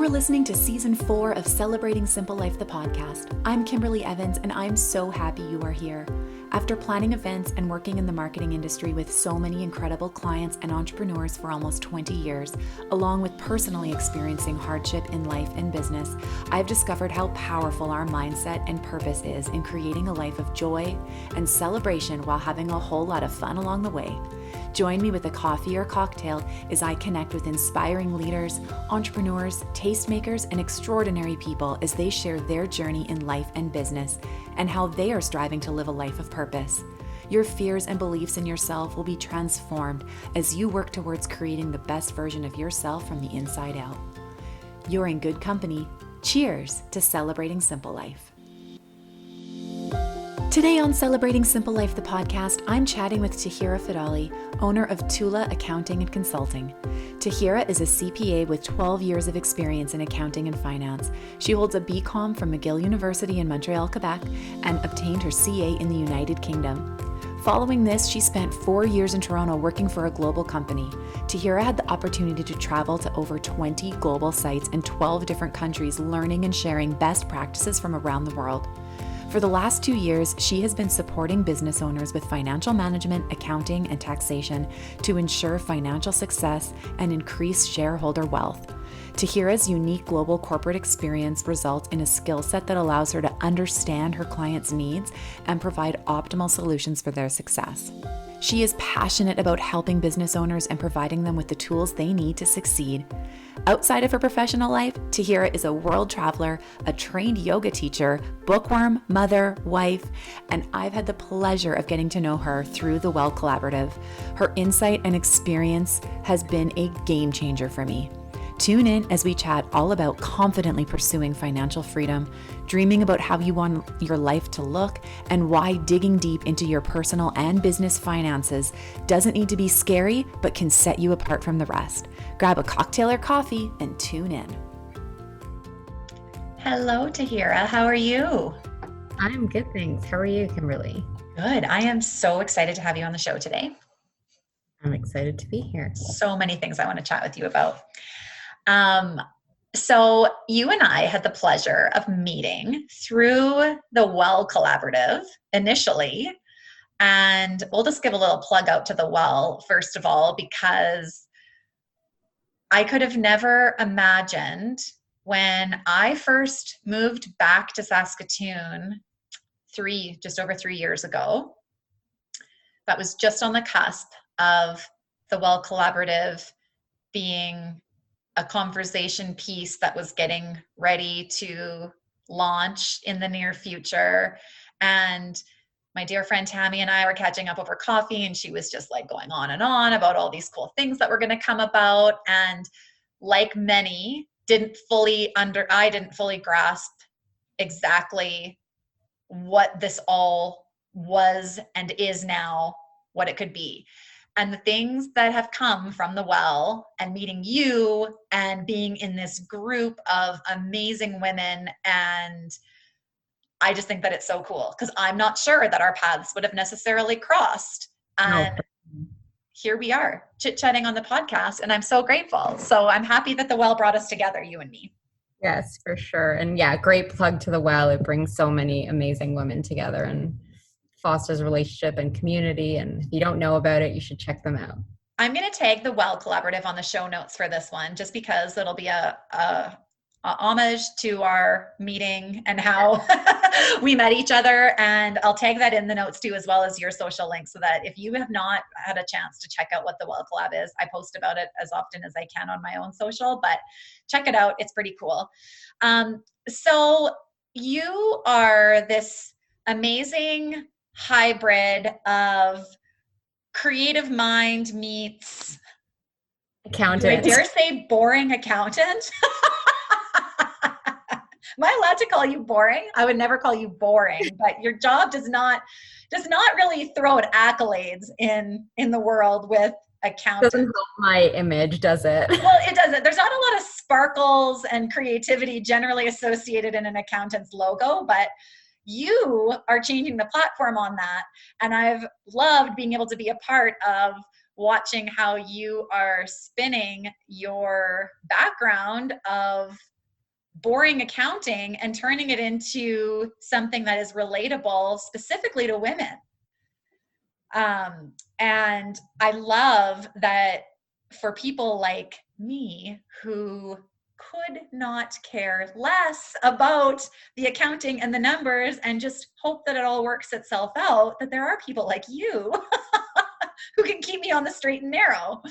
You're listening to Season 4 of Celebrating Simple Life, the podcast. I'm Kimberly Evans, and I'm so happy you are here. After planning events and working in the marketing industry with so many incredible clients and entrepreneurs for almost 20 years, along with personally experiencing hardship in life and business, I've discovered how powerful our mindset and purpose is in creating a life of joy and celebration while having a whole lot of fun along the way. Join me with a coffee or cocktail as I connect with inspiring leaders, entrepreneurs, tastemakers, and extraordinary people as they share their journey in life and business and how they are striving to live a life of purpose. Your fears and beliefs in yourself will be transformed as you work towards creating the best version of yourself from the inside out. You're in good company. Cheers to Celebrating Simple Life. Today on Celebrating Simple Life, the podcast, I'm chatting with Taheera Fidaali, owner of TULA Accounting and Consulting. Taheera is a CPA with 12 years of experience in accounting and finance. She holds a BCom from McGill University in Montreal, Quebec, and obtained her CA in the United Kingdom. Following this, she spent 4 years in Toronto working for a global company. Taheera had the opportunity to travel to over 20 global sites in 12 different countries, learning and sharing best practices from around the world. For the last 2 years, she has been supporting business owners with financial management, accounting, and taxation to ensure financial success and increase shareholder wealth. Taheera's unique global corporate experience results in a skill set that allows her to understand her clients' needs and provide optimal solutions for their success. She is passionate about helping business owners and providing them with the tools they need to succeed. Outside of her professional life, Taheera is a world traveler, a trained yoga teacher, bookworm, mother, wife, and I've had the pleasure of getting to know her through the Well Collaborative. Her insight and experience has been a game changer for me. Tune in as we chat all about confidently pursuing financial freedom, dreaming about how you want your life to look, and why digging deep into your personal and business finances doesn't need to be scary, but can set you apart from the rest. Grab a cocktail or coffee and tune in. Hello, Taheera. How are you? I'm good, thanks. How are you, Kimberly? Good. I am so excited to have you on the show today. I'm excited to be here. So many things I want to chat with you about. So you and I had the pleasure of meeting through the Well Collaborative initially, and we'll just give a little plug out to the Well, first of all, because I could have never imagined when I first moved back to Saskatoon just over 3 years ago, that was just on the cusp of the Well Collaborative being a conversation piece that was getting ready to launch in the near future. And my dear friend Tammy and I were catching up over coffee, and she was just like going on and on about all these cool things that were going to come about. And like many, I didn't fully grasp exactly what this all was and is now, what it could be. And the things that have come from the Well and meeting you and being in this group of amazing women. And I just think that it's so cool because I'm not sure that our paths would have necessarily crossed. And here we are chit-chatting on the podcast, and I'm so grateful. So I'm happy that the Well brought us together, you and me. Yes, for sure. And yeah, great plug to the Well. It brings so many amazing women together and fosters relationship and community. And if you don't know about it, you should check them out. I'm going to tag the Well Collaborative on the show notes for this one, just because it'll be a homage to our meeting and how we met each other. And I'll tag that in the notes too, as well as your social links, so that if you have not had a chance to check out what the Well Collab is, I post about it as often as I can on my own social, but check it out. It's pretty cool. So you are this amazing hybrid of creative mind meets accountant. Do I dare say boring accountant? Am I allowed to call you boring? I would never call you boring, but your job does not really throw out accolades in the world with accountants. Doesn't help my image, does it? Well, it doesn't. There's not a lot of sparkles and creativity generally associated in an accountant's logo, but you are changing the platform on that. And I've loved being able to be a part of watching how you are spinning your background of boring accounting and turning it into something that is relatable specifically to women. And I love that for people like me who could not care less about the accounting and the numbers and just hope that it all works itself out, that there are people like you who can keep me on the straight and narrow.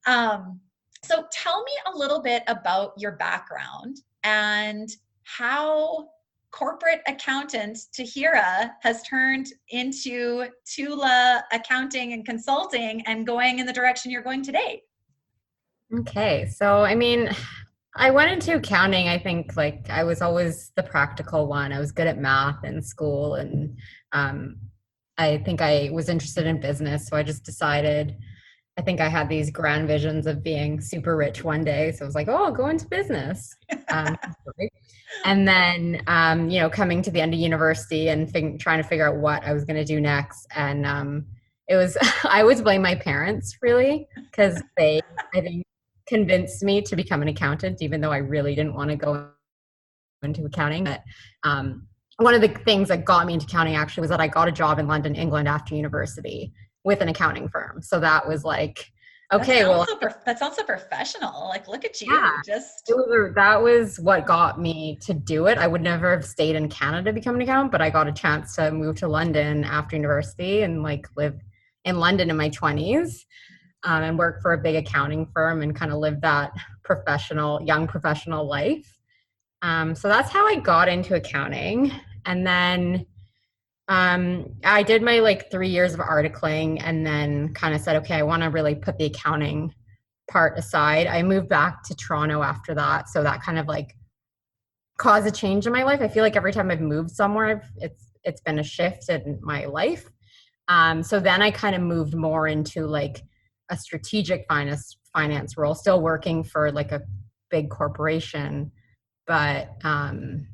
So tell me a little bit about your background and how corporate accountant Taheera has turned into TULA Accounting and Consulting and going in the direction you're going today. Okay. So, I mean, I went into accounting, I think like I was always the practical one. I was good at math in school, and I think I was interested in business. So I just decided, I think I had these grand visions of being super rich one day. So I was like, oh, I'll go into business. And then, coming to the end of university and trying to figure out what I was going to do next. And it was, I always blame my parents really, because they, I think, convinced me to become an accountant, even though I really didn't want to go into accounting. But one of the things that got me into accounting actually was that I got a job in London, England after university with an accounting firm. So that was like, okay, that sounds so professional. Like, look at you. Yeah, that was what got me to do it. I would never have stayed in Canada to become an accountant, but I got a chance to move to London after university and like live in London in my 20s. And work for a big accounting firm and kind of live that young professional life. So that's how I got into accounting. And then I did my like 3 years of articling and then kind of said, okay, I want to really put the accounting part aside. I moved back to Toronto after that. So that kind of like caused a change in my life. I feel like every time I've moved somewhere, it's been a shift in my life. So then I kind of moved more into like a strategic finance role, still working for like a big corporation, but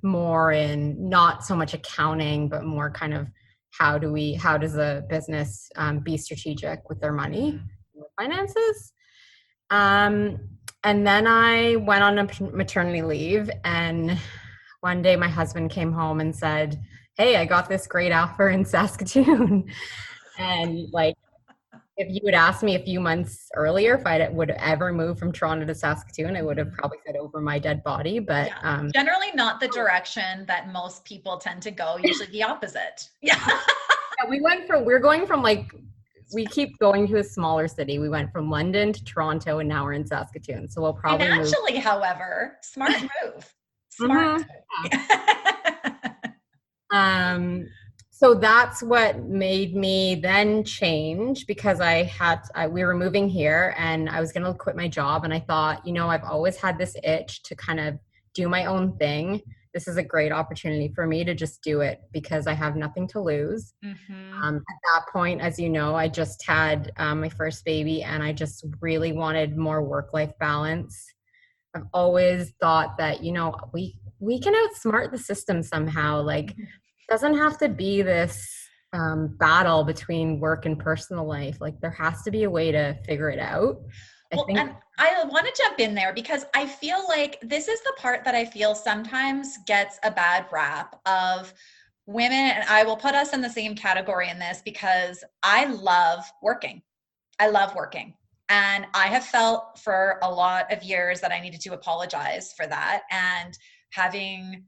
more in not so much accounting, but more kind of how does a business be strategic with their money, finances. And then I went on a maternity leave, and one day my husband came home and said, hey, I got this great offer in Saskatoon. And like, if you would ask me a few months earlier if I would ever move from Toronto to Saskatoon, I would have probably said over my dead body. But generally not the direction that most people tend to go, usually the opposite. Yeah. We're going from like, we keep going to a smaller city. We went from London to Toronto and now we're in Saskatoon. So we'll probably financially, however, smart move. Smart. Mm-hmm. So that's what made me then change, because we were moving here and I was going to quit my job. And I thought, I've always had this itch to kind of do my own thing. This is a great opportunity for me to just do it because I have nothing to lose. Mm-hmm. At that point, as you know, I just had my first baby and I just really wanted more work-life balance. I've always thought that, we can outsmart the system somehow. Like, doesn't have to be this battle between work and personal life. Like, there has to be a way to figure it out. And I want to jump in there because I feel like this is the part that I feel sometimes gets a bad rap of women, and I will put us in the same category in this because I love working. And I have felt for a lot of years that I needed to apologize for that. And having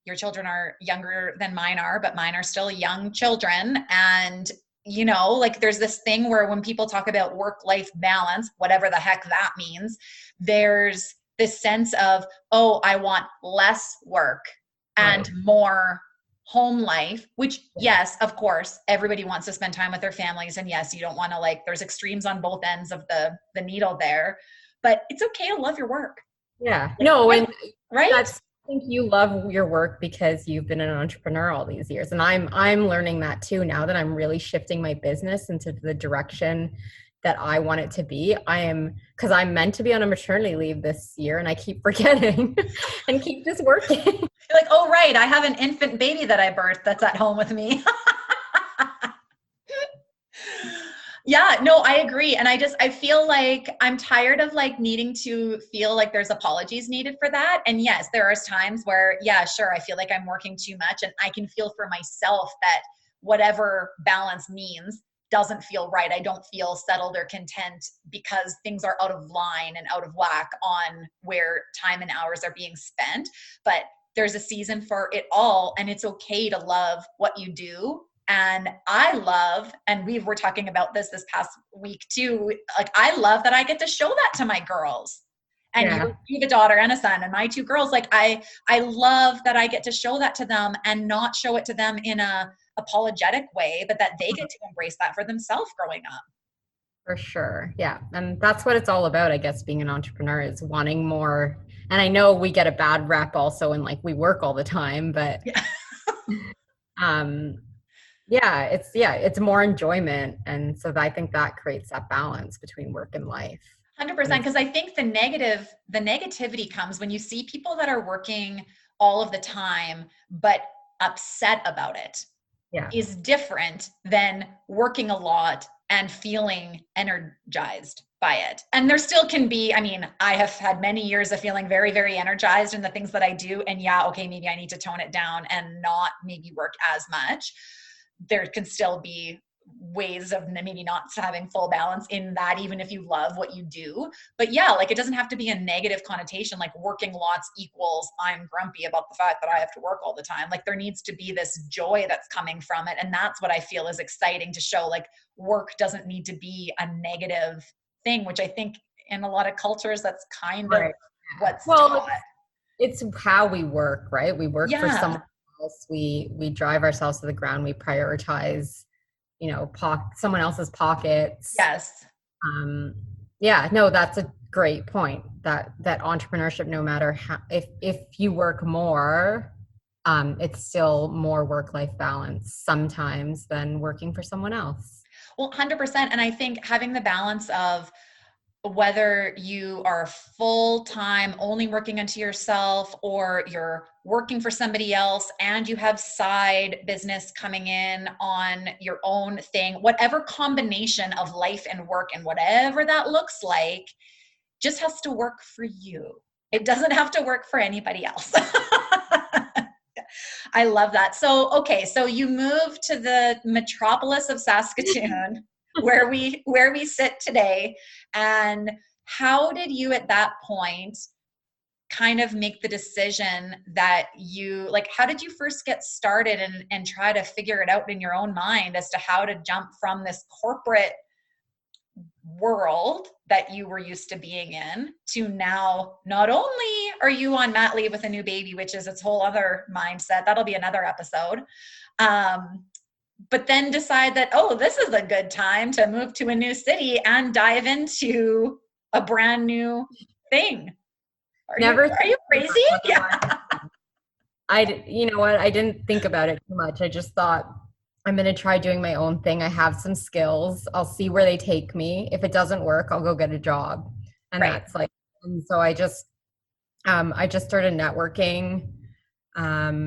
your children are younger than mine are, but mine are still young children. And, like there's this thing where when people talk about work-life balance, whatever the heck that means, there's this sense of, oh, I want less work and more home life, which yes, of course, everybody wants to spend time with their families. And yes, you don't want to there's extremes on both ends of the needle there, but it's okay to love your work. Yeah. Right? I think you love your work because you've been an entrepreneur all these years. And I'm learning that too now that I'm really shifting my business into the direction that I want it to be. Because I'm meant to be on a maternity leave this year and I keep forgetting and keep just working. You're like, oh, right. I have an infant baby that I birthed that's at home with me. Yeah, no, I agree. And I feel like I'm tired of like needing to feel like there's apologies needed for that. And yes, there are times where, yeah, sure, I feel like I'm working too much, and I can feel for myself that whatever balance means doesn't feel right. I don't feel settled or content because things are out of line and out of whack on where time and hours are being spent. But there's a season for it all, and it's okay to love what you do. And I love, and we were talking about this past week too, like I love that I get to show that to my girls. And Yeah, you have a daughter and a son, and my two girls, like I love that I get to show that to them and not show it to them in a apologetic way, but that they get to embrace that for themselves growing up. for sure. Yeah. And that's what it's all about, I guess, being an entrepreneur is wanting more. And I know we get a bad rep also, and like we work all the time, but Yeah. um it's more enjoyment. And so I think that creates that balance between work and life. 100%. Because I think the negativity comes when you see people that are working all of the time, but upset about it Yeah. is different than working a lot and feeling energized by it. And there still can be, I mean, I have had many years of feeling very, very energized in the things that I do. And yeah, okay, maybe I need to tone it down and not maybe work as much. There can still be ways of maybe not having full balance in that, even if you love what you do. But yeah, like it doesn't have to be a negative connotation, like working lots equals I'm grumpy about the fact that I have to work all the time. Like there needs to be this joy that's coming from it. And that's what I feel is exciting to show, like work doesn't need to be a negative thing, which I think in a lot of cultures, that's kind of Right. what's Well, taught. it's how we work, right? We work for Yeah. someone else. We drive ourselves to the ground. We prioritize, someone else's pockets. Yes. Yeah, no, that's a great point. That entrepreneurship, no matter how, if you work more, it's still more work-life balance sometimes than working for someone else. Well, 100%. And I think having the balance of whether you are full-time only working unto yourself, or you're working for somebody else and you have side business coming in on your own thing, whatever combination of life and work and whatever that looks like, just has to work for you. It doesn't have to work for anybody else. I love that. So, okay, so you moved to the metropolis of Saskatoon, where we sit today. And how did you at that point kind of make the decision that you, like, how did you first get started and try to figure it out in your own mind as to how to jump from this corporate world that you were used to being in to now, not only are you on mat leave with a new baby, which is its whole other mindset, that'll be another episode, but then decide that, oh, this is a good time to move to a new city and dive into a brand new thing. Are you crazy? Yeah. You know what? I didn't think about it too much. I just thought, I'm going to try doing my own thing. I have some skills. I'll see where they take me. If it doesn't work, I'll go get a job. And Right. that's like, and so I just started networking,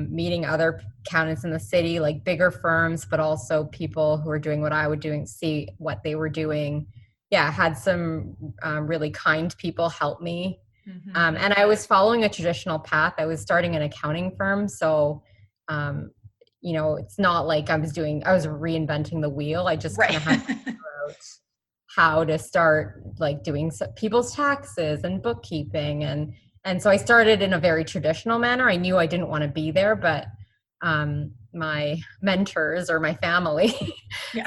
meeting other accountants in the city, like bigger firms, but also people who were doing what I was doing, see what they were doing. Yeah, I had some really kind people help me. Mm-hmm. And I was following a traditional path. I was starting an accounting firm. So, it's not like I was reinventing the wheel. I just kind of had to figure out how to start like doing people's taxes and bookkeeping. And so I started in a very traditional manner. I knew I didn't want to be there, but my mentors or my family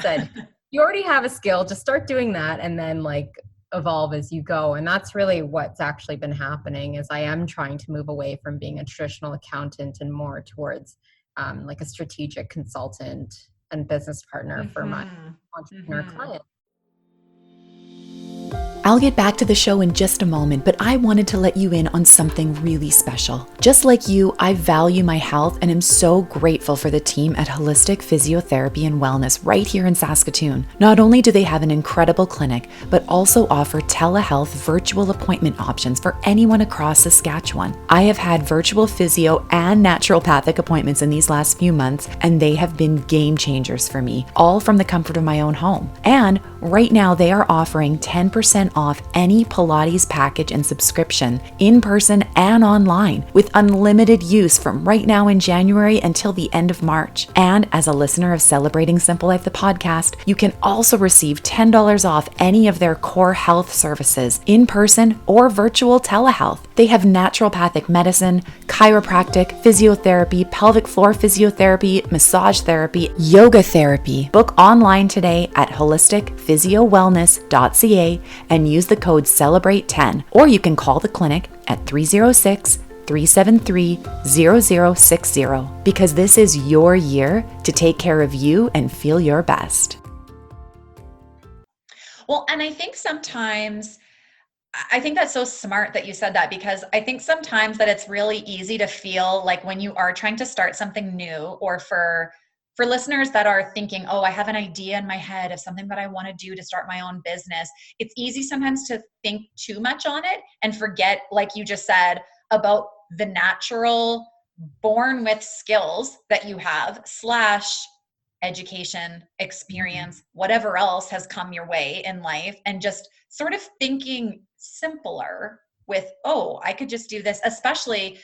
said, you already have a skill, just start doing that and then like evolve as you go. And that's really what's actually been happening, is I am trying to move away from being a traditional accountant and more towards like a strategic consultant and business partner for my entrepreneur client. I'll get back to the show in just a moment, but I wanted to let you in on something really special. Just like you, I value my health and am so grateful for the team at Holistic Physiotherapy and Wellness right here in Saskatoon. Not only do they have an incredible clinic, but also offer telehealth virtual appointment options for anyone across Saskatchewan. I have had virtual physio and naturopathic appointments in these last few months, and they have been game changers for me, all from the comfort of my own home. And right now they are offering 10% off any Pilates package and subscription, in person and online, with unlimited use from right now in January until the end of March. And as a listener of Celebrating Simple Life, the podcast, you can also receive $10 off any of their core health services, in person or virtual telehealth. They have naturopathic medicine, chiropractic, physiotherapy, pelvic floor physiotherapy, massage therapy, yoga therapy. Book online today at holisticphysiowellness.ca and use the code CELEBRATE10, or you can call the clinic at 306-373-0060, because this is your year to take care of you and feel your best. Well, and I think that's so smart that you said that, because I think sometimes that it's really easy to feel like when you are trying to start something new, or for listeners that are thinking, oh, I have an idea in my head of something that I want to do to start my own business, it's easy sometimes to think too much on it and forget, like you just said, about the natural born with skills that you have / education, experience, whatever else has come your way in life, and just sort of thinking simpler with, oh, I could just do this. Especially,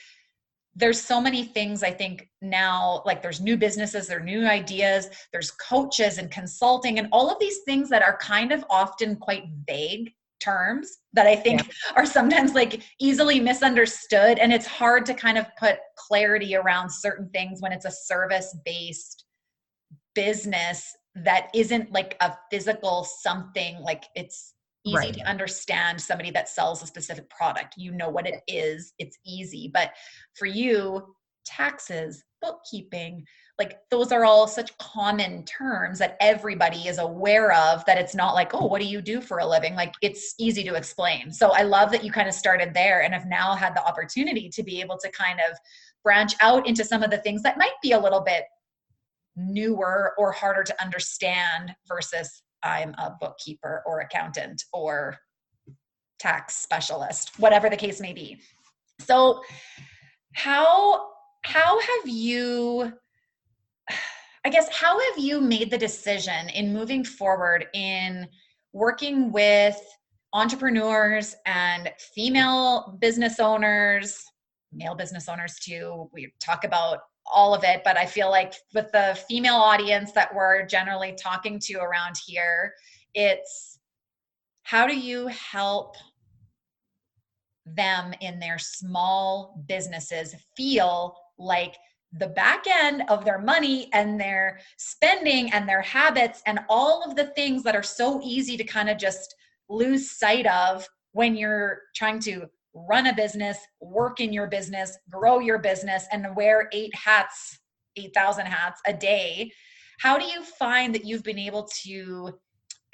there's so many things I think now, like there's new businesses, there are new ideas, there's coaches and consulting and all of these things that are kind of often quite vague terms that I think are sometimes like easily misunderstood. And it's hard to kind of put clarity around certain things when it's a service-based business that isn't like a physical something. Like it's easy to understand somebody that sells a specific product. You know what it is. It's easy. But for you, taxes, bookkeeping, like those are all such common terms that everybody is aware of, that it's not like, oh, what do you do for a living? Like it's easy to explain. So I love that you kind of started there and have now had the opportunity to be able to kind of branch out into some of the things that might be a little bit newer or harder to understand versus I'm a bookkeeper or accountant or tax specialist, whatever the case may be. So how have you, I guess, how have you made the decision in moving forward in working with entrepreneurs and female business owners, male business owners too? We talk about all of it, but I feel like with the female audience that we're generally talking to around here, it's how do you help them in their small businesses feel like the back end of their money and their spending and their habits and all of the things that are so easy to kind of just lose sight of when you're trying to run a business, work in your business, grow your business, and wear 8,000 hats a day. How do you find that you've been able to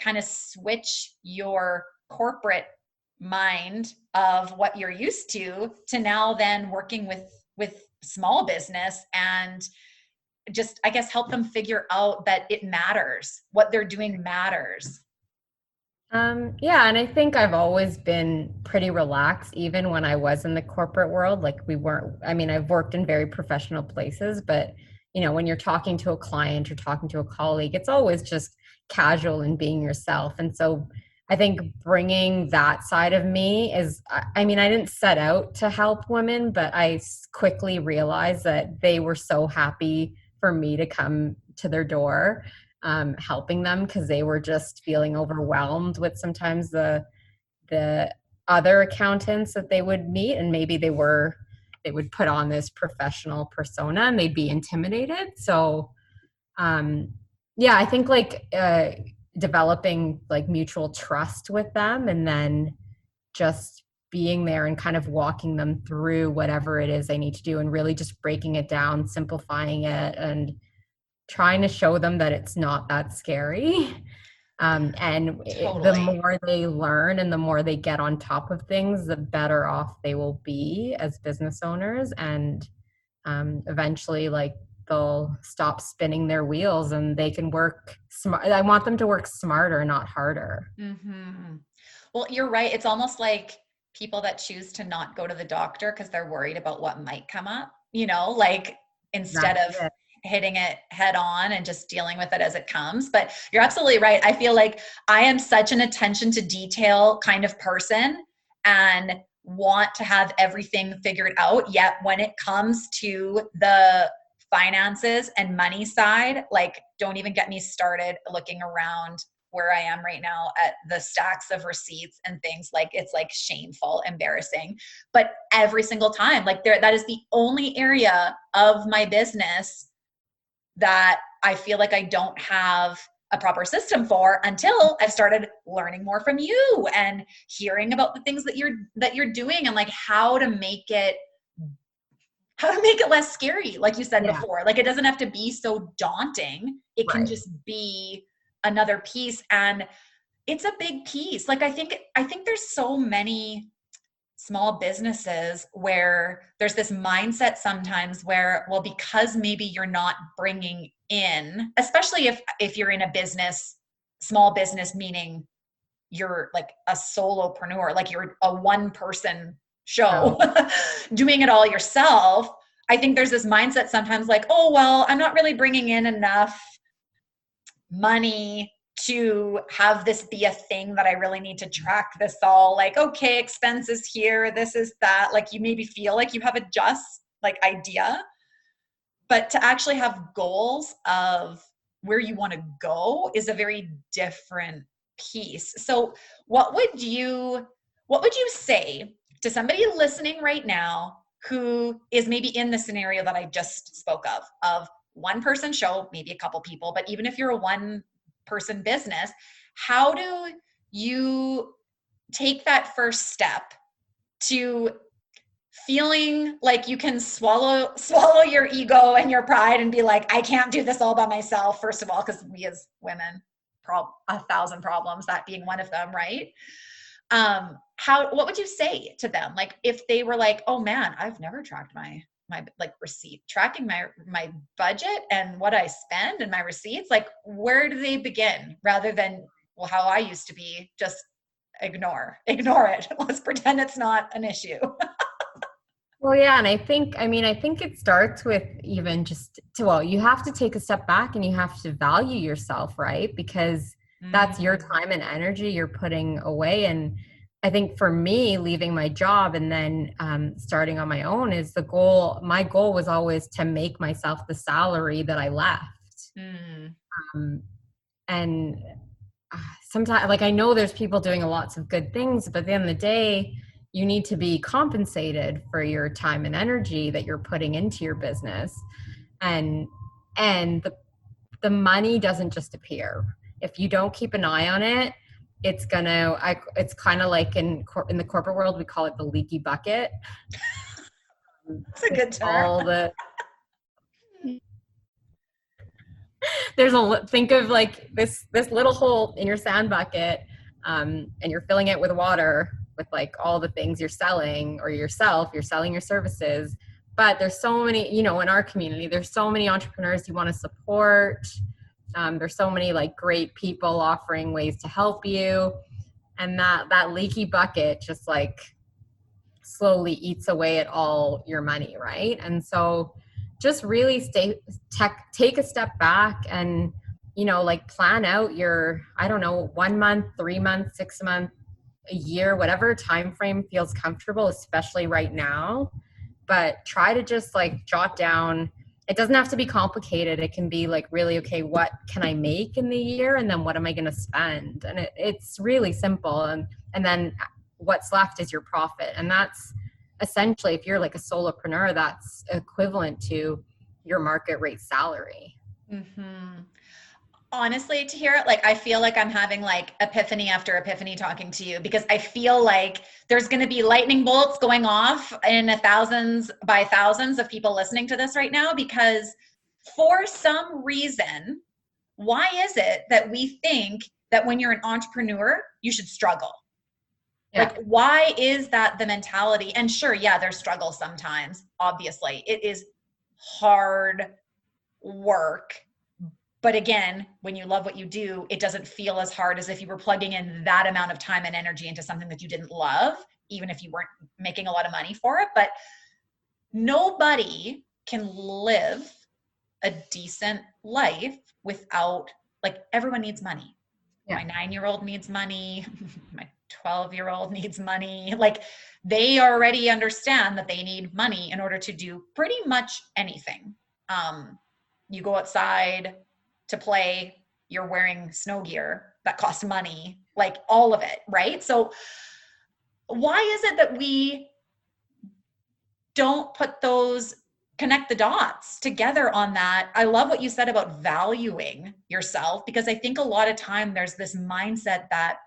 kind of switch your corporate mind of what you're used to now then working with small business and just, I guess, help them figure out that it matters, what they're doing matters? Yeah, and I think I've always been pretty relaxed, even when I was in the corporate world. Like I've worked in very professional places, but when you're talking to a client or talking to a colleague, it's always just casual and being yourself. And so I think bringing that side of me is, I didn't set out to help women, but I quickly realized that they were so happy for me to come to their door, helping them, because they were just feeling overwhelmed with sometimes the other accountants that they would meet, and maybe they would put on this professional persona and they'd be intimidated. So I think developing like mutual trust with them, and then just being there and kind of walking them through whatever it is they need to do, and really just breaking it down, simplifying it, and trying to show them that it's not that scary. And the Totally. more they learn and the more they get on top of things, the better off they will be as business owners. And eventually, like, they'll stop spinning their wheels and they can work smart. I want them to work smarter, not harder. Mm-hmm. Well, you're right. It's almost like people that choose to not go to the doctor because they're worried about what might come up, like instead That's of it. hitting it head on and just dealing with it as it comes. But you're absolutely right. I feel like I am such an attention to detail kind of person and want to have everything figured out. Yet when it comes to the finances and money side, like, don't even get me started looking around where I am right now at the stacks of receipts and things. Like, it's like shameful, embarrassing. But every single time, like, that is the only area of my business that I feel like I don't have a proper system for until I've started learning more from you and hearing about the things that you're doing, and like how to make it less scary, like you said Yeah, before. Like, it doesn't have to be so daunting. It can right. just be another piece, and it's a big piece. Like, I think there's so many small businesses where there's this mindset sometimes where, well, because maybe you're not bringing in, especially if you're in a business, small business, meaning you're like a solopreneur, like you're a one person show, So, doing it all yourself. I think there's this mindset sometimes like, oh, well, I'm not really bringing in enough money to have this be a thing that I really need to track this all. Like, okay, expenses here, this is that. Like, you maybe feel like you have a just like idea, but to actually have goals of where you want to go is a very different piece. So what would you say to somebody listening right now who is maybe in the scenario that I just spoke of one person show, maybe a couple people, but even if you're a one person business, how do you take that first step to feeling like you can swallow your ego and your pride and be like, I can't do this all by myself, first of all, because we as women, 1,000 problems, that being one of them, right? What would you say to them? Like, if they were like, oh man, I've never tracked my like receipt, tracking my budget and what I spend and my receipts, like, where do they begin, rather than, well, how I used to be, just ignore it. Let's pretend it's not an issue. well, yeah, and I think it starts with even well, you have to take a step back and you have to value yourself, right? Because that's your time and energy you're putting away. And I think for me, leaving my job and then starting on my own is the goal. My goal was always to make myself the salary that I left. And sometimes, like, I know there's people doing lots of good things, but at the end of the day, you need to be compensated for your time and energy that you're putting into your business. And the money doesn't just appear. If you don't keep an eye on it, it's kind of like in the corporate world, we call it the leaky bucket. That's a good term. Think of like this little hole in your sand bucket, and you're filling it with water with like all the things you're selling, or you're selling your services. But there's so many, in our community, there's so many entrepreneurs you want to support. There's so many like great people offering ways to help you. And that leaky bucket just like slowly eats away at all your money, right? And so just really take a step back and, like, plan out your, I don't know, 1 month, 3 months, 6 months, a year, whatever time frame feels comfortable, especially right now. But try to just like jot down. It doesn't have to be complicated. It can be like, really, okay, what can I make in the year? And then what am I going to spend? And it's really simple. And then what's left is your profit. And that's essentially, if you're like a solopreneur, that's equivalent to your market rate salary. Mm-hmm. Honestly, to hear it, like, I feel like I'm having like epiphany after epiphany talking to you, because I feel like there's going to be lightning bolts going off in thousands by thousands of people listening to this right now, because for some reason, why is it that we think that when you're an entrepreneur, you should struggle. Yeah. Like, why is that the mentality? And sure, yeah, there's struggle sometimes. Obviously, it is hard work. But again, when you love what you do, it doesn't feel as hard as if you were plugging in that amount of time and energy into something that you didn't love, even if you weren't making a lot of money for it. But nobody can live a decent life without, like, everyone needs money. Yeah. My 9-year-old needs money. My 12-year-old needs money. Like, they already understand that they need money in order to do pretty much anything. You go outside to play, you're wearing snow gear that costs money, like all of it, right? So why is it that we don't connect the dots together on that? I love what you said about valuing yourself, because I think a lot of time there's this mindset that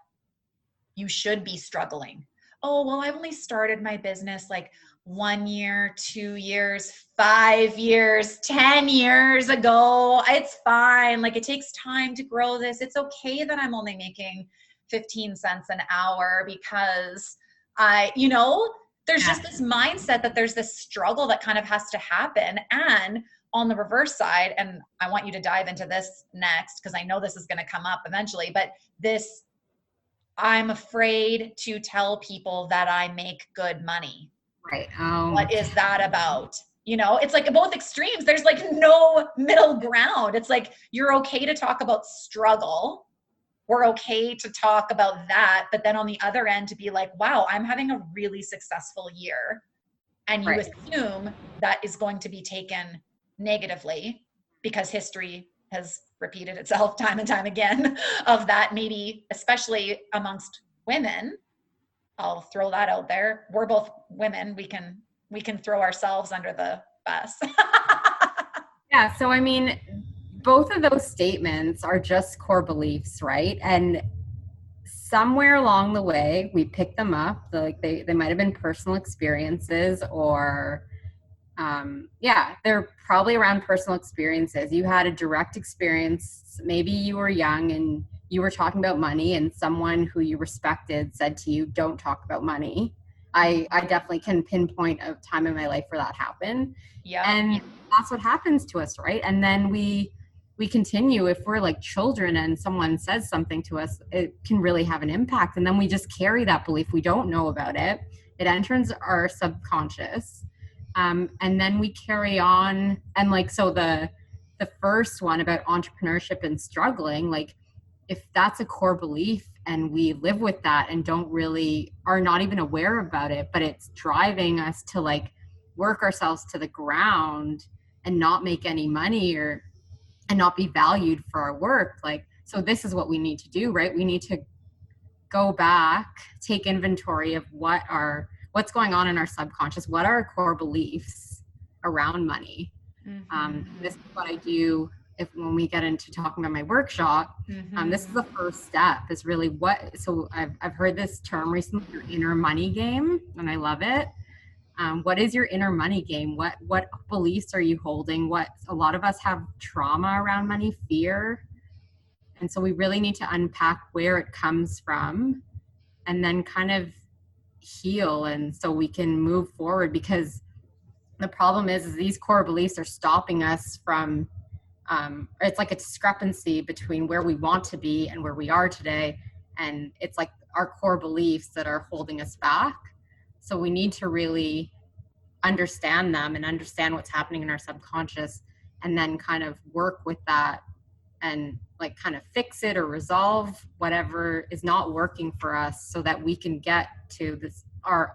you should be struggling. Oh, well, I've only started my business like 1 year, 2 years, 5 years, 10 years ago. It's fine. Like, it takes time to grow this. It's okay that I'm only making 15 cents an hour because there's just this mindset that there's this struggle that kind of has to happen. And on the reverse side, and I want you to dive into this next, because I know this is going to come up eventually, but I'm afraid to tell people that I make good money. Right. What is that about? It's like both extremes. There's like no middle ground. It's like, you're okay to talk about struggle. We're okay to talk about that. But then on the other end, to be like, wow, I'm having a really successful year. And you assume that is going to be taken negatively because history has repeated itself time and time again of that, maybe especially amongst women. I'll throw that out there. We're both women. We can throw ourselves under the bus. Yeah. So, I mean, both of those statements are just core beliefs, right? And somewhere along the way, we picked them up. Like they might have been personal experiences, or they're probably around personal experiences. You had a direct experience. Maybe you were young and you were talking about money, and someone who you respected said to you, don't talk about money. I definitely can pinpoint a time in my life where that happened. Yeah. And that's what happens to us, right? And then we continue. If we're like children and someone says something to us, it can really have an impact. And then we just carry that belief. We don't know about it. It enters our subconscious. And then we carry on. And like, so the first one about entrepreneurship and struggling, like, if that's a core belief and we live with that and are not even aware about it, but it's driving us to like work ourselves to the ground and not make any money and not be valued for our work. Like, so this is what we need to do, right? We need to go back, take inventory of what's going on in our subconscious, what are our core beliefs around money. Mm-hmm. This is what I do when we get into talking about my workshop. Mm-hmm. This is the first step, is really so I've heard this term recently, your inner money game, and I love it. What is your inner money game? What beliefs are you holding? A lot of us have trauma around money, fear. And so we really need to unpack where it comes from and then kind of heal. And so we can move forward, because the problem is these core beliefs are stopping us from, it's like a discrepancy between where we want to be and where we are today. And it's like our core beliefs that are holding us back. So we need to really understand them and understand what's happening in our subconscious, and then kind of work with that and like kind of fix it or resolve whatever is not working for us, so that we can get to this our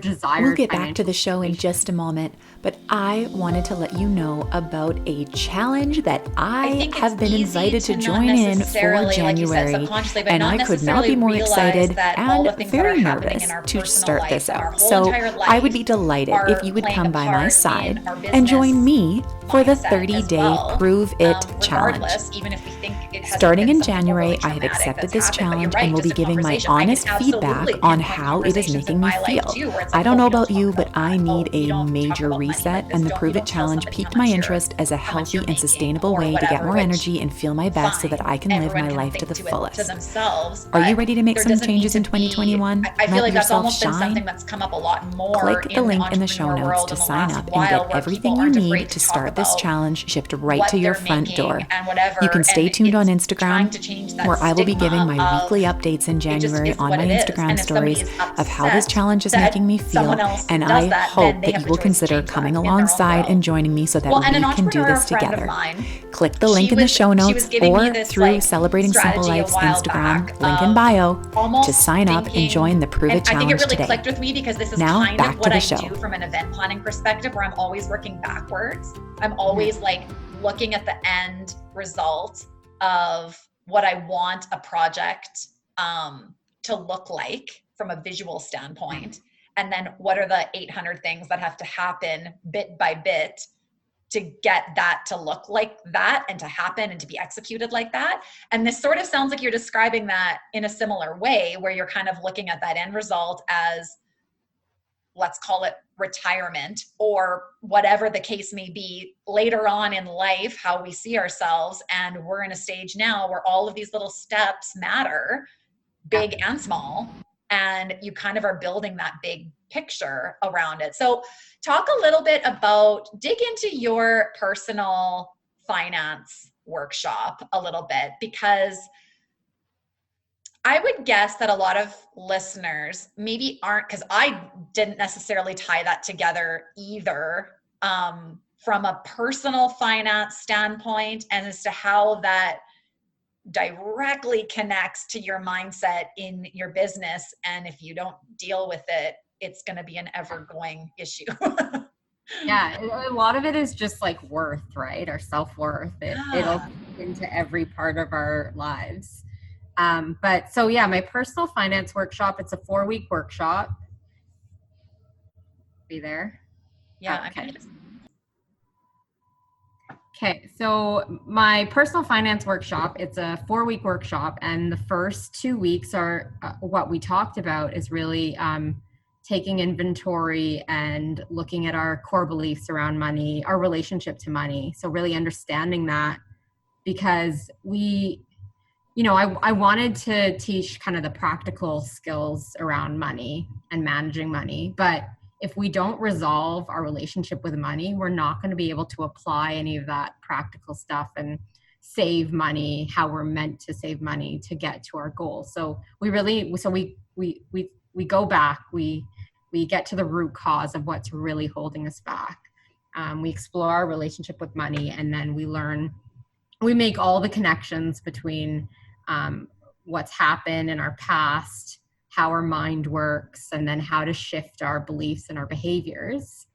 desired. We'll get back to the show in just a moment, but I wanted to let you know about a challenge that I have been invited to join in for January, and I could not be more excited and very nervous to start this out. So I would be delighted if you would come by my side and join me for the mindset 30-day as well. Prove It Challenge. Regardless, even if we think it hasn't Starting been in something January, overly I have traumatic accepted that's this happened, but you're challenge right, and will be just a giving my conversation. I can honest feedback absolutely on pinpoint how it is conversations making in me my life feel. too, where it's I like, don't oh, know we don't about talk you, about but I that. need We a don't talk major about money reset, like this. and the You Prove It don't tell Challenge somebody how piqued much my you're interest as a how much healthy you're and making sustainable or way to get whatever, more which energy and feel my best so that I can live everyone my can life think to the to fullest. themselves. Are you But ready to make there some doesn't need changes to in be, 2021? I feel Let like that's yourself almost been shine? something that's come up a lot more Click the in the link in the show entrepreneur notes world to in the sign last up and while, get where everything people you aren't need afraid to to talk start this about challenge shipped right what to your they're front making door. and whatever. You can stay and tuned on it's trying Instagram, to change that where I will be giving stigma my of weekly updates in it just January is on what my it is. Instagram And if somebody stories is of how this upset challenge is that making me feel. someone else And does I that, hope then they that have you the will choice to consider change coming that in their own alongside world. and joining me so that Well, and we an can do entrepreneur this friend of together. mine, Click the link in the show she notes was giving me or this through like Celebrating Simple strategy a Life's while Instagram, back link in of bio, to almost sign up and thinking, join the Prove and It I think it Challenge really today. clicked with me because this is Now, kind back of to what the I show. do from an event planning perspective, where I'm always working backwards. I'm always like looking at the end result of what I want a project to look like from a visual standpoint. And then what are the 800 things that have to happen bit by bit to get that to look like that and to happen and to be executed like that. And this sort of sounds like you're describing that in a similar way, where you're kind of looking at that end result as, let's call it retirement or whatever the case may be later on in life, how we see ourselves. And we're in a stage now where all of these little steps matter, big and small, and you kind of are building that big picture around it. So talk a little bit about, dig into your personal finance workshop a little bit, because I would guess that a lot of listeners maybe aren't, because I didn't necessarily tie that together either, from a personal finance standpoint, and as to how that directly connects to your mindset in your business. And if you don't deal with it, it's going to be an ever-going issue. Yeah, a lot of it is just like worth, right? Our self-worth. It'll into every part of our lives. But so yeah, my personal finance workshop, it's a 4-week workshop. Be there? Yeah. Oh, okay. Okay, so my personal finance workshop, it's a 4-week workshop, and the first 2 weeks are what we talked about is really taking inventory and looking at our core beliefs around money, our relationship to money. So really understanding that, because I wanted to teach kind of the practical skills around money and managing money, but if we don't resolve our relationship with money, we're not going to be able to apply any of that practical stuff and save money, how we're meant to save money to get to our goals. So we go back, we get to the root cause of what's really holding us back. We explore our relationship with money, and then we make all the connections between what's happened in our past, how our mind works, and then how to shift our beliefs and our behaviors.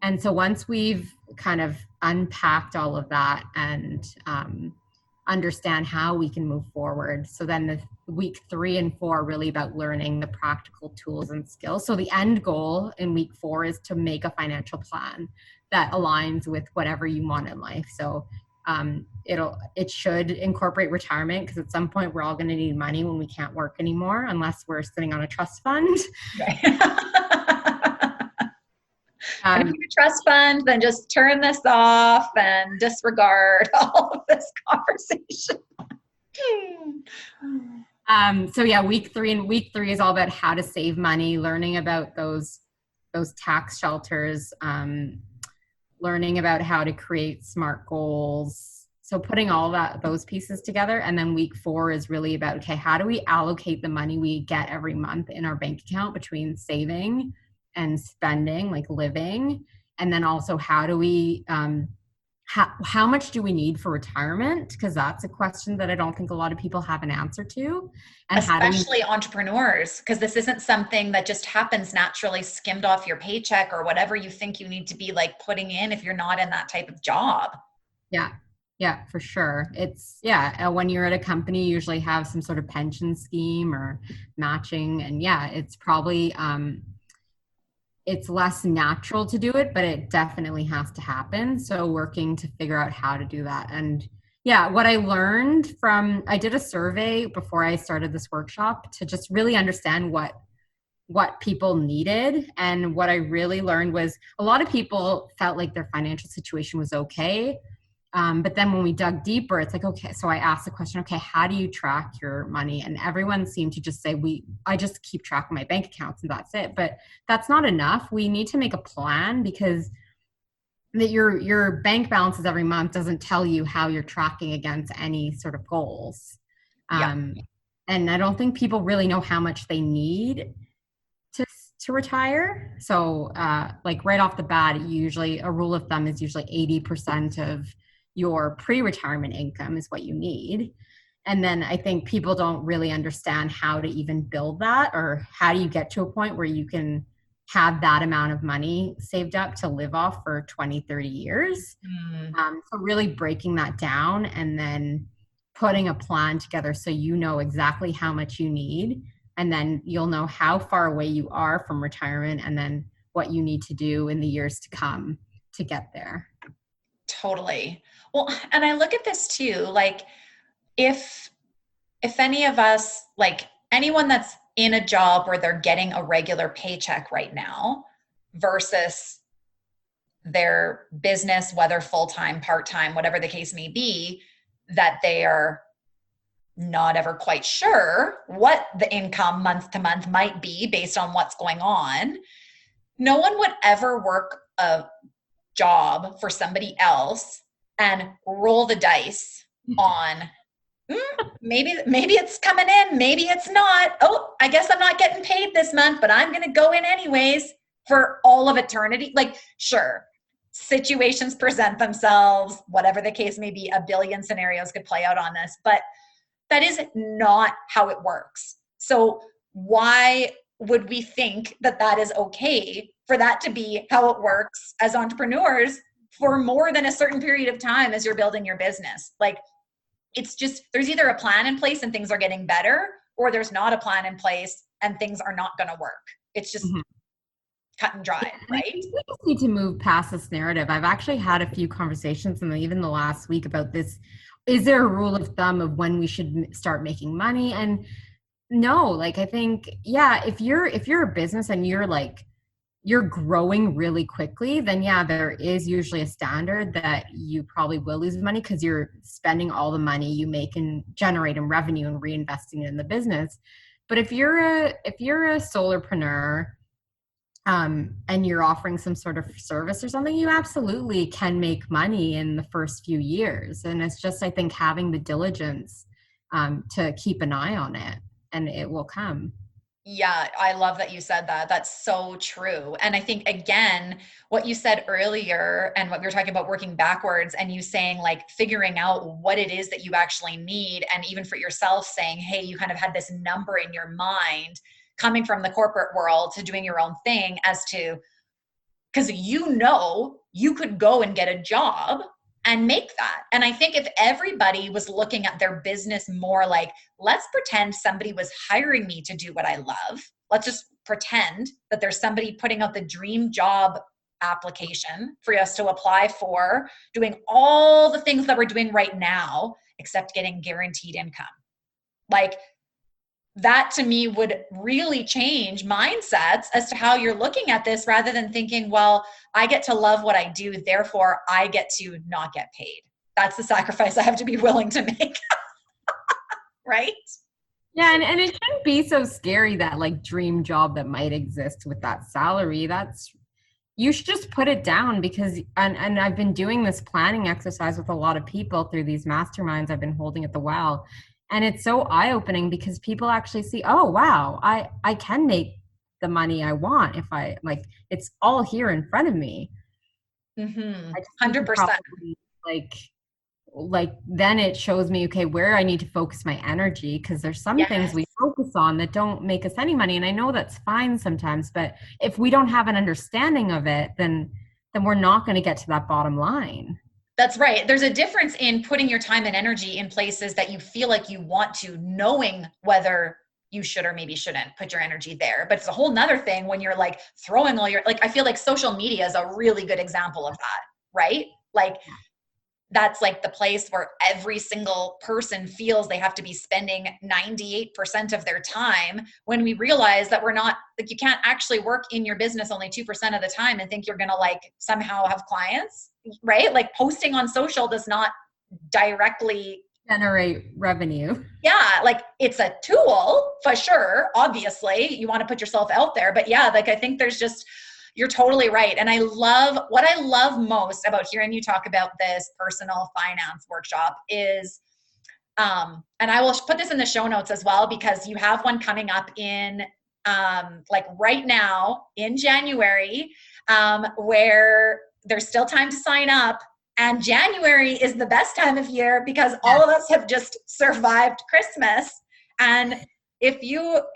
And so once we've kind of unpacked all of that and understand how we can move forward, so then the week 3 and 4 are really about learning the practical tools and skills. So the end goal in week 4 is to make a financial plan that aligns with whatever you want in life. So it should incorporate retirement, because at some point we're all going to need money when we can't work anymore, unless we're sitting on a trust fund. Right. And if you trust fund, then just turn this off and disregard all of this conversation. So yeah, week 3 is all about how to save money, learning about those tax shelters, learning about how to create SMART goals. So putting all those pieces together. And then week 4 is really about, okay, how do we allocate the money we get every month in our bank account between saving and spending, like living? And then also, how do we, how much do we need for retirement? Because that's a question that I don't think a lot of people have an answer to. And especially entrepreneurs, because this isn't something that just happens naturally, skimmed off your paycheck or whatever you think you need to be like putting in if you're not in that type of job. Yeah, for sure. It's when you're at a company, you usually have some sort of pension scheme or matching, and it's probably it's less natural to do it, but it definitely has to happen. So working to figure out how to do that. And yeah, what I learned I did a survey before I started this workshop to just really understand what people needed. And what I really learned was a lot of people felt like their financial situation was okay. But then when we dug deeper, it's like, okay, so I asked the question, okay, how do you track your money? And everyone seemed to just say, I just keep track of my bank accounts and that's it. But that's not enough. We need to make a plan, because that your bank balances every month doesn't tell you how you're tracking against any sort of goals. Yeah. And I don't think people really know how much they need to retire. So like right off the bat, usually a rule of thumb is usually 80% of your pre-retirement income is what you need. And then I think people don't really understand how to even build that, or how do you get to a point where you can have that amount of money saved up to live off for 20, 30 years. So really breaking that down and then putting a plan together so you know exactly how much you need, and then you'll know how far away you are from retirement, and then what you need to do in the years to come to get there. Totally. Well, and I look at this too, like if any of us, like anyone that's in a job where they're getting a regular paycheck right now versus their business, whether full-time, part-time, whatever the case may be, that they are not ever quite sure what the income month to month might be based on what's going on. No one would ever work a job for somebody else and roll the dice on maybe it's coming in, maybe it's not. Oh, I guess I'm not getting paid this month, but I'm going to go in anyways for all of eternity. Like, sure, situations present themselves, whatever the case may be, a billion scenarios could play out on this, but that is not how it works. So why would we think that that is okay for that to be how it works as entrepreneurs for more than a certain period of time as you're building your business? Like, it's just, there's either a plan in place and things are getting better, or there's not a plan in place and things are not going to work. It's just cut and dry, right? We just need to move past this narrative. I've actually had a few conversations, and even the last week, about this. Is there a rule of thumb of when we should start making money? And no, like, I think, yeah, if you're a business and you're growing really quickly, then yeah, there is usually a standard that you probably will lose money, because you're spending all the money you make and generate in revenue and reinvesting it in the business. But if you're a solopreneur, and you're offering some sort of service or something, you absolutely can make money in the first few years. And it's just, I think, having the diligence to keep an eye on it, and it will come. Yeah, I love that you said that. That's so true. And I think, again, what you said earlier and what we were talking about working backwards, and you saying like figuring out what it is that you actually need. And even for yourself saying, hey, you kind of had this number in your mind coming from the corporate world to doing your own thing, as to, because you could go and get a job and make that. And I think if everybody was looking at their business more like, let's pretend somebody was hiring me to do what I love. Let's just pretend that there's somebody putting out the dream job application for us to apply for, doing all the things that we're doing right now, except getting guaranteed income. Like, that to me would really change mindsets as to how you're looking at this, rather than thinking, well, I get to love what I do, therefore I get to not get paid. That's the sacrifice I have to be willing to make. Right? Yeah, and it shouldn't be so scary, that like dream job that might exist with that salary. You should just put it down, because and I've been doing this planning exercise with a lot of people through these masterminds I've been holding at the Well. And it's so eye-opening, because people actually see, oh, wow, I can make the money I want if I, like, it's all here in front of me. 100%. Like then it shows me, okay, where I need to focus my energy, because there's some things we focus on that don't make us any money. And I know that's fine sometimes, but if we don't have an understanding of it, then we're not going to get to that bottom line. That's right. There's a difference in putting your time and energy in places that you feel like you want to, knowing whether you should or maybe shouldn't put your energy there. But it's a whole nother thing when you're like throwing all your, like, I feel like social media is a really good example of that, right? Like that's like the place where every single person feels they have to be spending 98% of their time, when we realize that we're not, like, you can't actually work in your business only 2% of the time and think you're going to like somehow have clients, right? Like posting on social does not directly generate revenue. Yeah, like it's a tool for sure. Obviously, you want to put yourself out there, but yeah, like I think there's just, you're totally right. And what I love most about hearing you talk about this personal finance workshop is, and I will put this in the show notes as well, because you have one coming up in, like right now in January, where there's still time to sign up. And January is the best time of year because all of us have just survived Christmas. And if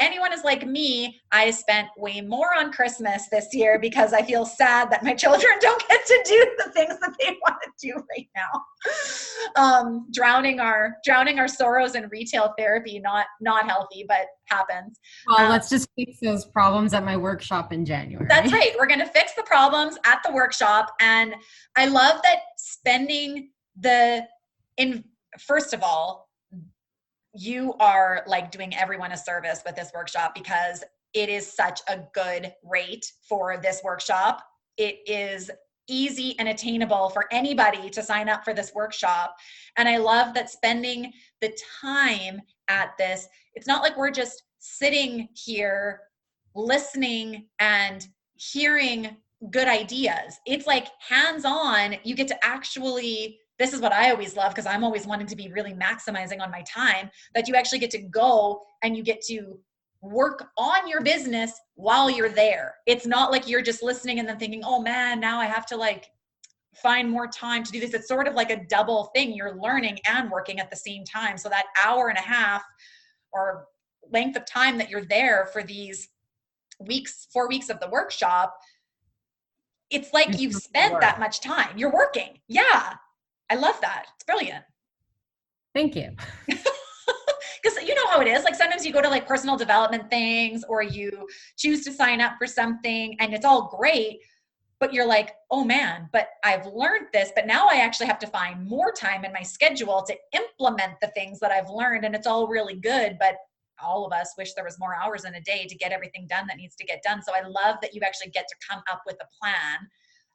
anyone is like me, I spent way more on Christmas this year because I feel sad that my children don't get to do the things that they want to do right now. Drowning our sorrows in retail therapy, not healthy, but happens. Well, let's just fix those problems at my workshop in January. That's right. We're going to fix the problems at the workshop. And I love that first of all, you are like doing everyone a service with this workshop because it is such a good rate for this workshop. It is easy and attainable for anybody to sign up for this workshop. And I love that spending the time at this, it's not like we're just sitting here listening and hearing good ideas. It's like hands-on. You get to actually, this is what I always love because I'm always wanting to be really maximizing on my time, that you actually get to go and you get to work on your business while you're there. It's not like you're just listening and then thinking, oh man, now I have to like find more time to do this. It's sort of like a double thing. You're learning and working at the same time. So that hour and a half or length of time that you're there for these 4 weeks of the workshop, it's like you've spent that much time. You're working. Yeah. I love that. It's brilliant. Thank you. Because you know how it is. Like sometimes you go to like personal development things or you choose to sign up for something and it's all great, but you're like, oh man, but I've learned this, but now I actually have to find more time in my schedule to implement the things that I've learned. And it's all really good, but all of us wish there was more hours in a day to get everything done that needs to get done. So I love that you actually get to come up with a plan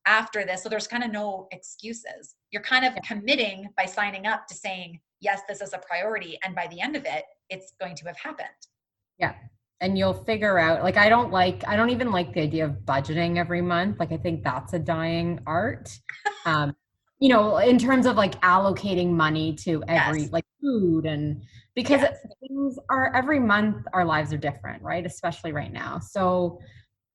after this. So there's kind of no excuses. You're kind of committing by signing up to saying, yes, this is a priority. And by the end of it, it's going to have happened. Yeah. And you'll figure out, like, I don't even like the idea of budgeting every month. Like, I think that's a dying art. You know, in terms of like allocating money to every like food, and because things are every month, our lives are different, right? Especially right now. So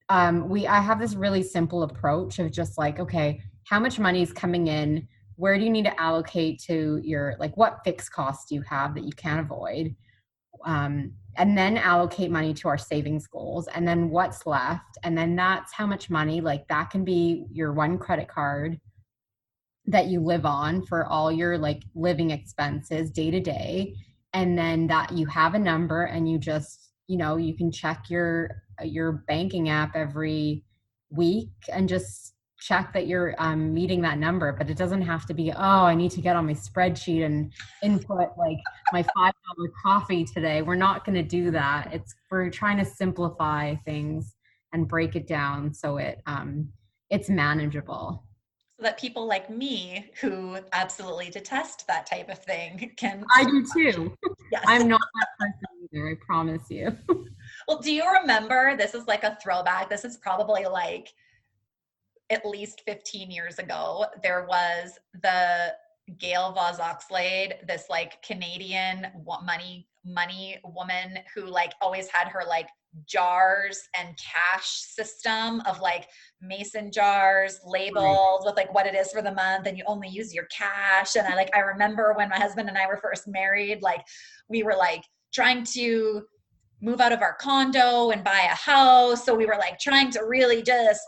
I have this really simple approach of just like, okay, how much money is coming in? Where do you need to allocate to your, like, what fixed costs do you have that you can't avoid? And then allocate money to our savings goals, and then what's left. And then that's how much money, like that can be your one credit card that you live on for all your like living expenses day to day. And then that you have a number and you just, you know, you can check your banking app every week and just check that you're meeting that number. But it doesn't have to be, oh, I need to get on my spreadsheet and input like my $5 coffee today. We're not going to do that. We're trying to simplify things and break it down so it's manageable. So that people like me who absolutely detest that type of thing can. I do too. Yes. I'm not that person either, I promise you. Well, do you remember, this is like a throwback, this is probably like at least 15 years ago, there was the Gail Vos Oxlade, this like Canadian money woman who like always had her like jars and cash system of like mason jars labeled with like what it is for the month, and you only use your cash. And I remember when my husband and I were first married, like we were like trying to move out of our condo and buy a house, so we were like trying to really just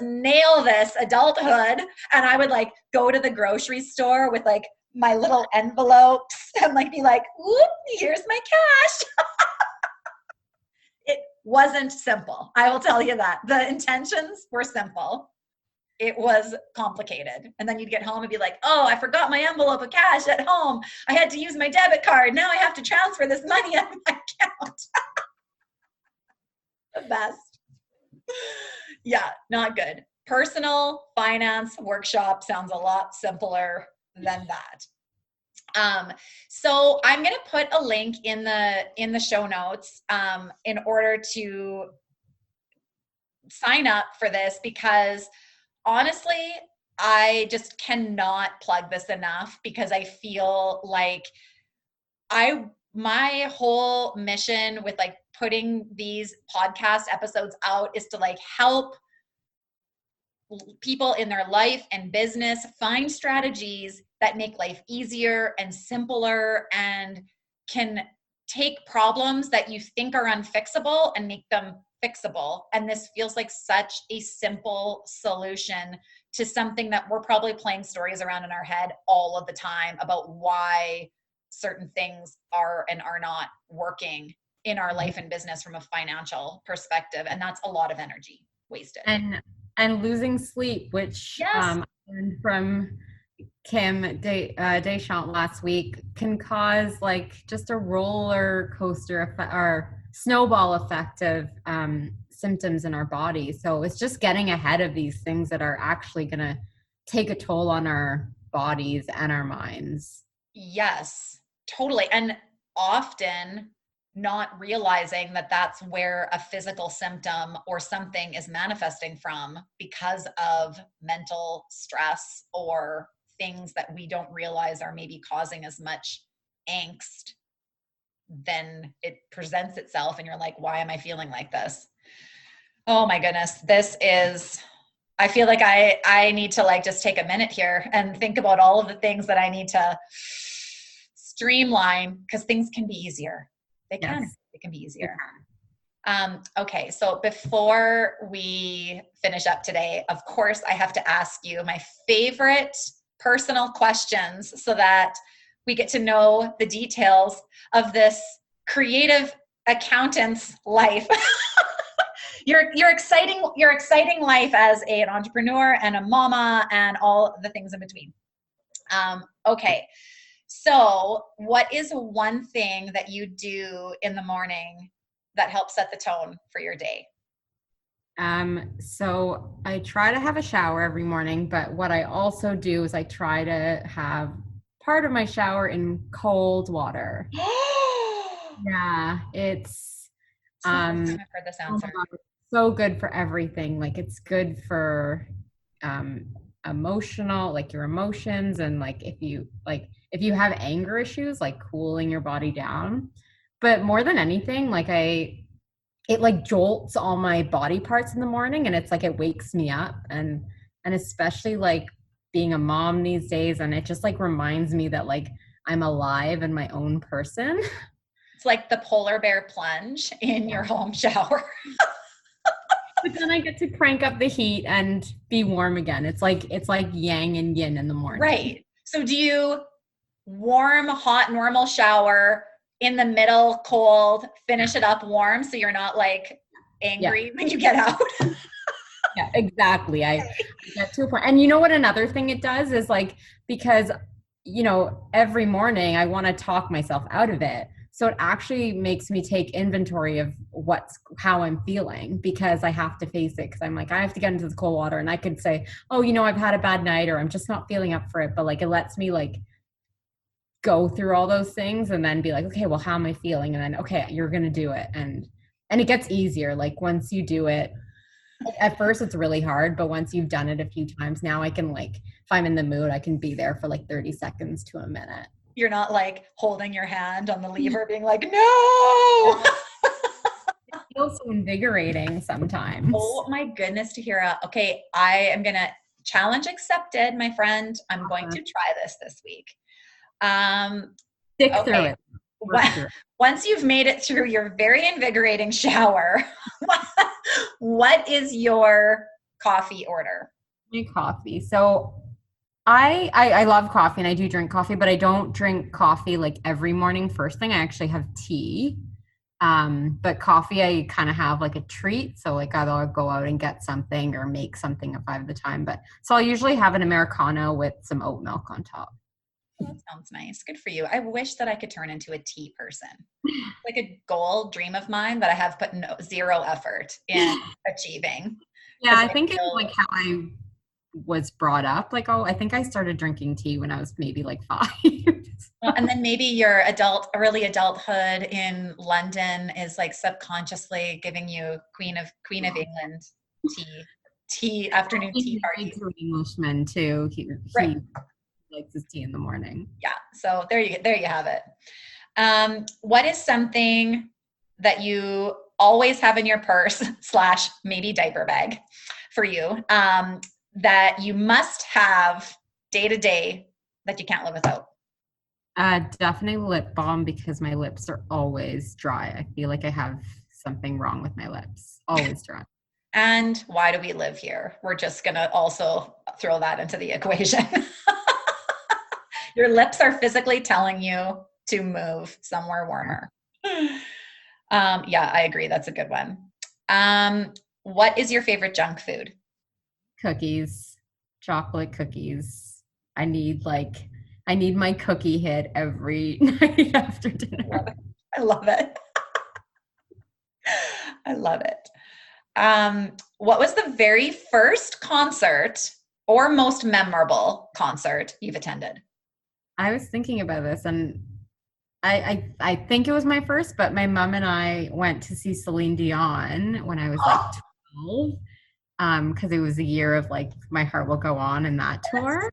nail this adulthood. And I would like go to the grocery store with like my little envelopes and like be like, whoop, here's my cash. wasn't simple. I will tell you that. The intentions were simple. It was complicated. And then you'd get home and be like, oh, I forgot my envelope of cash at home. I had to use my debit card. Now I have to transfer this money out of my account. The best. Yeah, not good. Personal finance workshop sounds a lot simpler than that. So I'm going to put a link in the show notes in order to sign up for this, because honestly, I just cannot plug this enough, because I feel like my whole mission with like putting these podcast episodes out is to like help people in their life and business find strategies that make life easier and simpler and can take problems that you think are unfixable and make them fixable. And this feels like such a simple solution to something that we're probably playing stories around in our head all of the time about why certain things are and are not working in our life and business from a financial perspective. And that's a lot of energy wasted. And losing sleep, which yes. I learned from Kim Deschamps last week, can cause like just a roller coaster effect or snowball effect of symptoms in our body. So it's just getting ahead of these things that are actually going to take a toll on our bodies and our minds. Yes, totally. And often not realizing that that's where a physical symptom or something is manifesting from because of mental stress or things that we don't realize are maybe causing as much angst. Then it presents itself and you're like, why am I feeling like this? Oh my goodness. I feel like I need to like just take a minute here and think about all of the things that I need to streamline, because things can be easier. They can. Yes. It can be easier. Okay, so before we finish up today, of course, I have to ask you my favorite personal questions so that we get to know the details of this creative accountant's life. Your exciting life as an entrepreneur and a mama and all the things in between. Okay. So what is one thing that you do in the morning that helps set the tone for your day? So I try to have a shower every morning, but what I also do is I try to have part of my shower in cold water. Yeah, it's I've heard this answer. So good for everything. Like it's good for emotional, like your emotions, and like if you have anger issues, like cooling your body down. But more than anything, like it like jolts all my body parts in the morning, and it's like it wakes me up, and especially like being a mom these days, and it just like reminds me that like I'm alive and my own person. It's like the polar bear plunge in your home shower. But then I get to crank up the heat and be warm again. It's like yang and yin in the morning. Right. So do you warm, hot, normal shower, in the middle, cold, finish it up warm so you're not like angry when you get out? Yeah, exactly. I get to a point. And you know what another thing it does is like, because, you know, every morning I want to talk myself out of it. So it actually makes me take inventory of how I'm feeling, because I have to face it. Because I'm like, I have to get into the cold water, and I could say, oh, you know, I've had a bad night, or I'm just not feeling up for it. But like, it lets me like go through all those things and then be like, okay, well, how am I feeling? And then, okay, you're going to do it. And it gets easier. Like once you do it, at first it's really hard, but once you've done it a few times, now I can like, if I'm in the mood, I can be there for like 30 seconds to a minute. You're not like holding your hand on the lever being like, no. It feels so invigorating sometimes. Oh my goodness, Taheera. Okay, I am going to challenge accepted, my friend. I'm going to try this week. Stick through it. Once you've made it through your very invigorating shower, what is your coffee order? My coffee. So I love coffee, and I do drink coffee, but I don't drink coffee like every morning first thing. I actually have tea. But coffee, I kind of have like a treat. So like either I'll go out and get something or make something if I have the time. But so I'll usually have an Americano with some oat milk on top. That sounds nice. Good for you. I wish that I could turn into a tea person. Like a goal dream of mine that I have put zero effort in achieving. Yeah, I think it's like how I was brought up. Like, I think I started drinking tea when I was maybe like 5. Well, and then maybe your early adulthood in London is like subconsciously giving you Queen of England afternoon tea parties. He's an Englishman too. He likes his tea in the morning. Yeah. So there you have it. What is something that you always have in your purse / maybe diaper bag for you that you must have day to day that you can't live without? Definitely lip balm because my lips are always dry. I feel like I have something wrong with my lips. Always dry. And why do we live here? We're just going to also throw that into the equation. Your lips are physically telling you to move somewhere warmer. Yeah, I agree. That's a good one. What is your favorite junk food? Cookies, chocolate cookies. I need my cookie hit every night after dinner. I love it. I love it. What was the very first concert or most memorable concert you've attended? I was thinking about this, and I think it was my first, but my mom and I went to see Celine Dion when I was like 12, because it was the year of like My Heart Will Go On and that tour.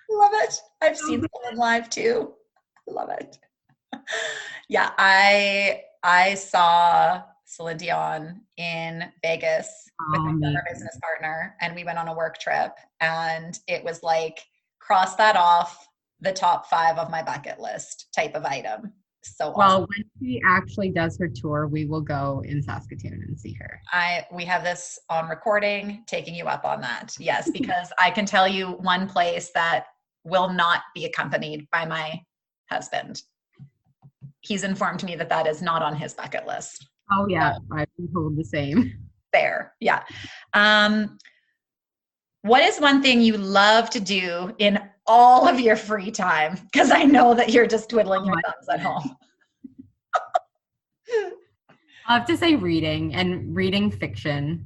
Love it. I've seen Celine live too. Love it. Yeah, I saw Celine Dion in Vegas with my former business partner, and we went on a work trip, and it was like cross that off the top 5 of my bucket list type of item. So awesome. Well, when she actually does her tour, we will go in Saskatoon and see her. We have this on recording, taking you up on that. Yes, because I can tell you one place that will not be accompanied by my husband. He's informed me that is not on his bucket list. Oh yeah, I've been told the same. Fair, yeah. What is one thing you love to do in all of your free time? Because I know that you're just twiddling your thumbs at home. I have to say reading fiction.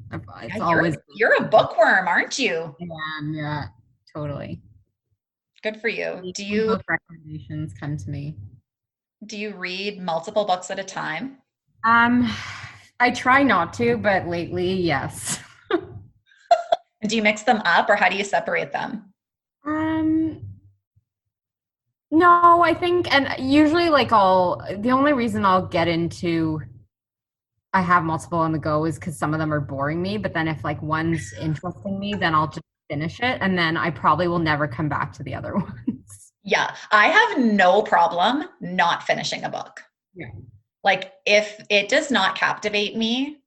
You're a bookworm, aren't you? Yeah, totally. Good for you. Book recommendations come to me. Do you read multiple books at a time? I try not to, but lately, yes. And do you mix them up, or how do you separate them? No, I think, and usually the only reason I'll get into, I have multiple on the go is because some of them are boring me, but then if like one's interesting me, then I'll just finish it, and then I probably will never come back to the other ones. Yeah, I have no problem not finishing a book. Yeah. Like if it does not captivate me,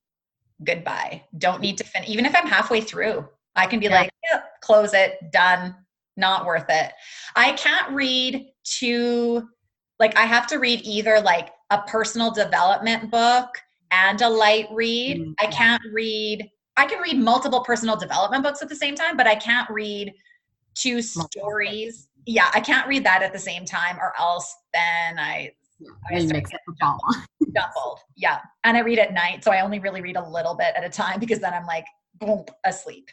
goodbye. Don't need to finish. Even if I'm halfway through, I can be like, close it, done, not worth it. I can't read I have to read either like a personal development book and a light read. I can read multiple personal development books at the same time, but I can't read 2 stories. Yeah, I can't read that at the same time, or else then I mix up the ball. Jumbled. Yeah. And I read at night, so I only really read a little bit at a time because then I'm like, boom, asleep.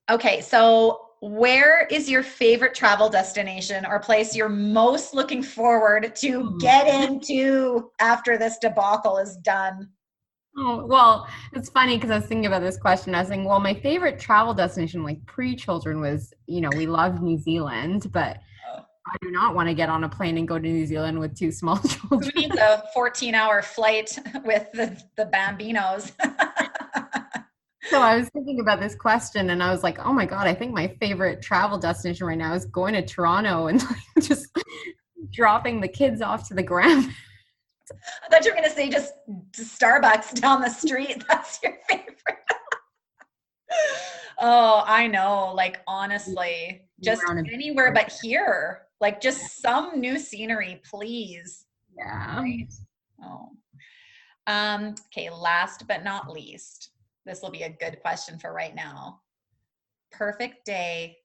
Okay, so where is your favorite travel destination or place you're most looking forward to get into after this debacle is done? Oh, well, it's funny because I was thinking about this question. I was saying, well, my favorite travel destination, like pre-children, was, we love New Zealand, but I do not want to get on a plane and go to New Zealand with 2 small children. Who needs a 14-hour flight with the Bambinos? So I was thinking about this question, and I was like, oh my God, I think my favorite travel destination right now is going to Toronto and just dropping the kids off to the ground. I thought you were going to say just Starbucks down the street. That's your favorite. Oh, I know. Like, honestly, just anywhere but here. Like just some new scenery, please. Yeah. Right. Oh. Okay, last but not least, this will be a good question for right now. Perfect day.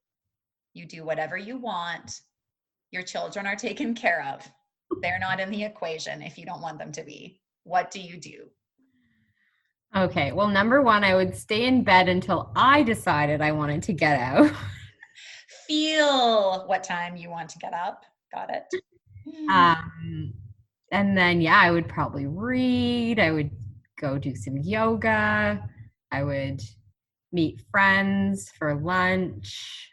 You do whatever you want. Your children are taken care of. They're not in the equation if you don't want them to be. What do you do? Okay. Well, number one, I would stay in bed until I decided I wanted to get out. Feel what time you want to get up. Got it. Um, and then, yeah, I would probably read. I would go do some yoga. I would meet friends for lunch,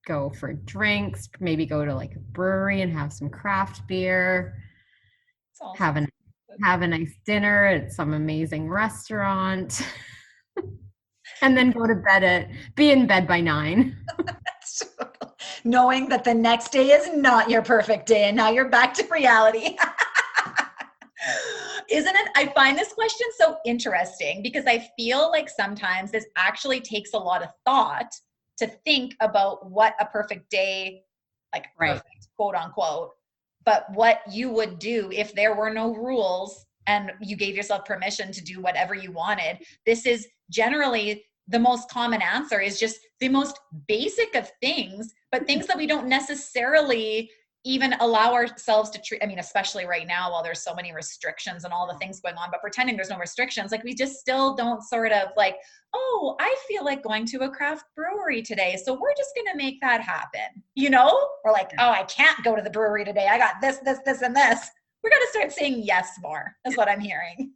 go for drinks, maybe go to like a brewery and have some craft beer, have a nice dinner at some amazing restaurant, and then be in bed by 9. Knowing that the next day is not your perfect day and now you're back to reality. Isn't it? I find this question so interesting because I feel like sometimes this actually takes a lot of thought to think about what a perfect day, like perfect, quote unquote, but what you would do if there were no rules and you gave yourself permission to do whatever you wanted. This is generally the most common answer, is just the most basic of things, but things that we don't necessarily even allow ourselves to treat. I mean, especially right now while there's so many restrictions and all the things going on, but pretending there's no restrictions, like we just still don't sort of like, oh, I feel like going to a craft brewery today, so we're just going to make that happen. You know, we're like, oh, I can't go to the brewery today. I got this, and this. We're going to start saying yes more, is what I'm hearing.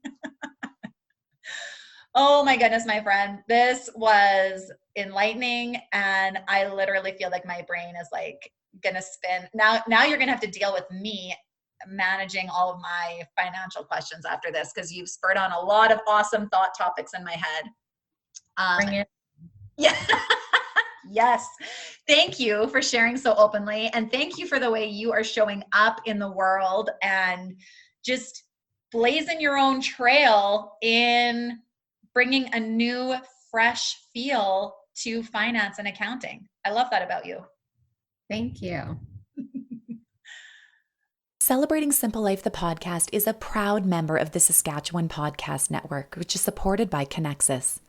Oh my goodness, my friend. This was enlightening. And I literally feel like my brain is like gonna spin. Now you're gonna have to deal with me managing all of my financial questions after this, because you've spurred on a lot of awesome thought topics in my head. Bring it. Yeah. Yes. Thank you for sharing so openly. And thank you for the way you are showing up in the world and just blazing your own trail in bringing a new, fresh feel to finance and accounting. I love that about you. Thank you. Celebrating Simple Life, the podcast, is a proud member of the Saskatchewan Podcast Network, which is supported by Connexus.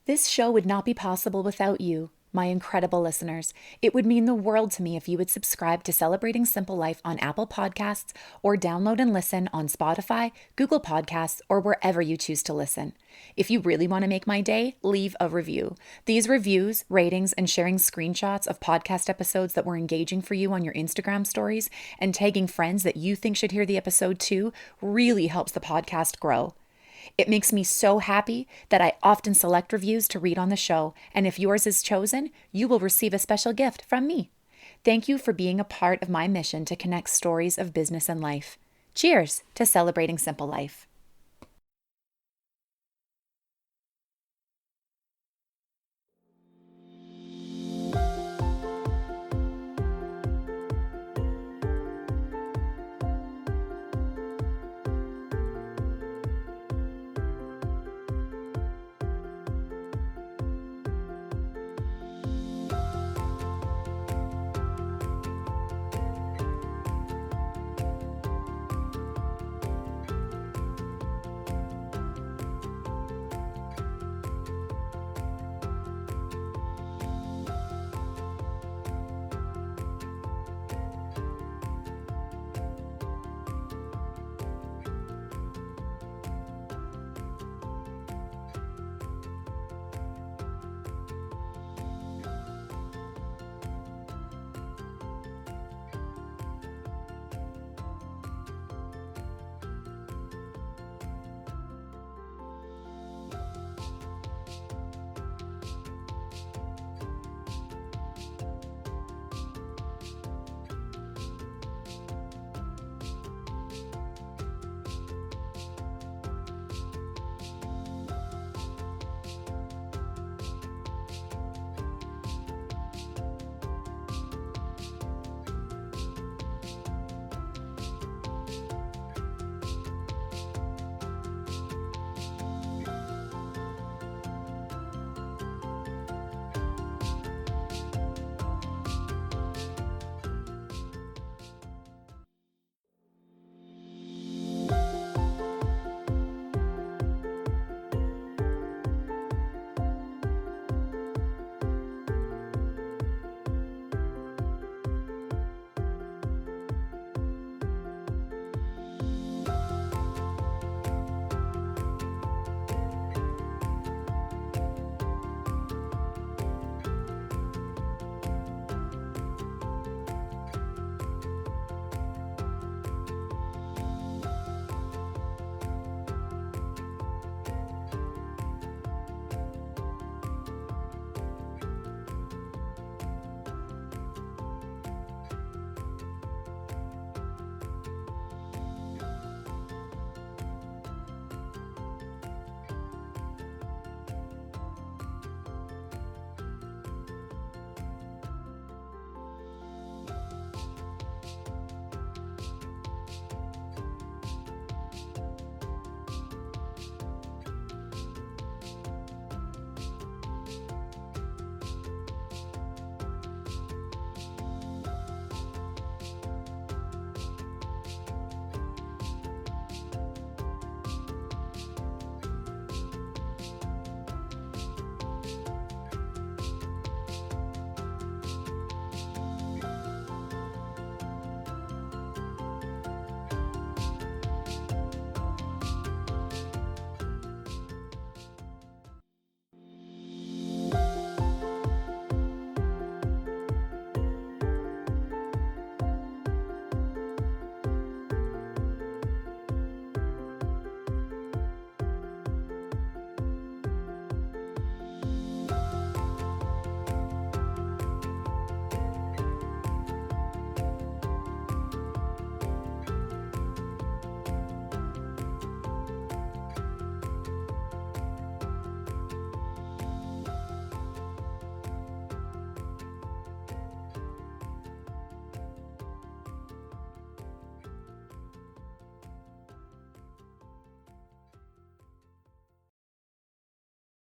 This show would not be possible without you, my incredible listeners. It would mean the world to me if you would subscribe to Celebrating Simple Life on Apple Podcasts or download and listen on Spotify, Google Podcasts, or wherever you choose to listen. If you really want to make my day, leave a review. These reviews, ratings, and sharing screenshots of podcast episodes that were engaging for you on your Instagram stories and tagging friends that you think should hear the episode too really helps the podcast grow. It makes me so happy that I often select reviews to read on the show, and if yours is chosen, you will receive a special gift from me. Thank you for being a part of my mission to connect stories of business and life. Cheers to Celebrating Simple Life.